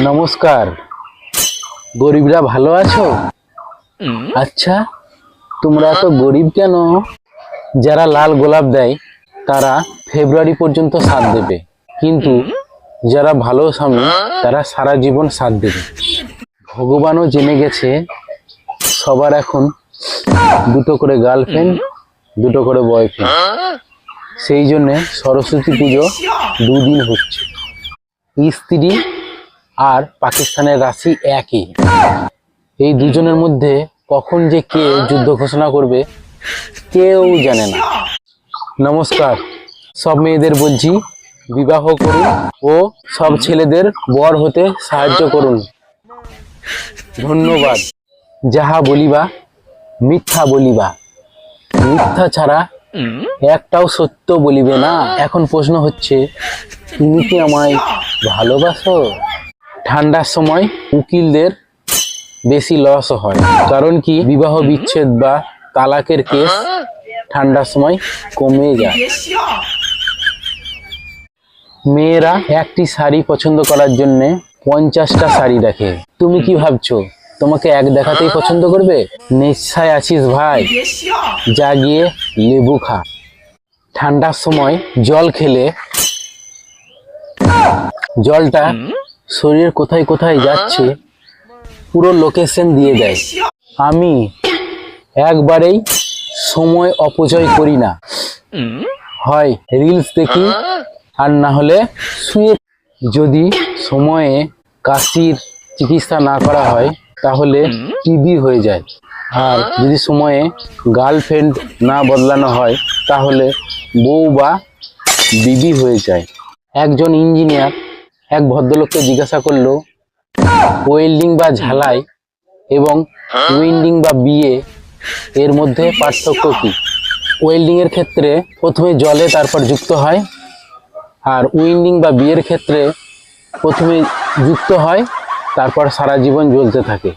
নমস্কার। গরিবরা ভালো আছো? আচ্ছা, তোমরা এত গরিব কেন? যারা লাল গোলাপ দেয় তারা ফেব্রুয়ারি পর্যন্ত সাথ দেবে, কিন্তু যারা ভালো স্বামী তারা সারা জীবন সাথ দেবে। ভগবানও জেনে গেছে সবার এখন দুটো করে গার্লফ্রেন্ড, দুটো করে বয়ফ্রেন্ড। সেই জন্যে সরস্বতী পুজো দুদিন হচ্ছে। স্ত্রী আর পাকিস্তানের রাশি একই। এই দুজনের মধ্যে কখন যে কে যুদ্ধ ঘোষণা করবে কেউ জানে না। নমস্কার। সব মেয়েদের বলছি, বিবাহ করুন ও সব ছেলেদের বর হতে সাহায্য করুন। ধন্যবাদ। যাহা বলিবা মিথ্যা বলিবা, মিথ্যা ছাড়া একটাও সত্য বলিবে না। এখন প্রশ্ন হচ্ছে, তুমি কি আমায় ভালোবাসো? ঠান্ডার সময় উকিলদের বেশি লস হয়, কারণ কি বিবাহ বিচ্ছেদ বা তালাকের কেস ঠান্ডার সময় কমে যায়। মেয়েরা একটি শাড়ি পছন্দ করার জন্য 50টা শাড়ি দেখে। তুমি কি ভাবছো তোমাকে এক দেখাতেই পছন্দ করবে? নেশায় আছিস ভাই, যা গিয়ে লেবু খা। ঠান্ডার সময় জল খেলে জলটা শরীরের কোথায় কোথায় যাচ্ছে পুরো লোকেশন দিয়ে দেয়। আমি একবারেই সময় অপচয় করি না, হয় রিলস দেখি আর না হলে শুয়ে। যদি সময়ে কাশির চিকিৎসা না করা হয় তাহলে টিবি হয়ে যায়, আর যদি সময়ে গার্লফ্রেন্ড না বদলানো হয় তাহলে বউ বা বিবি হয়ে যায়। একজন ইঞ্জিনিয়ার এক ভদ্রলোককে জিজ্ঞাসা করলো, ওয়েল্ডিং বা ঝালাই এবং উইন্ডিং বা বিয়ে এর মধ্যে পার্থক্য কি? ওয়েল্ডিং এর ক্ষেত্রে প্রথমে জলে তারপর যুক্ত হয়, আর উইন্ডিং বা বিয়ের ক্ষেত্রে প্রথমে যুক্ত হয় তারপর সারা জীবন জ্বলতে থাকে।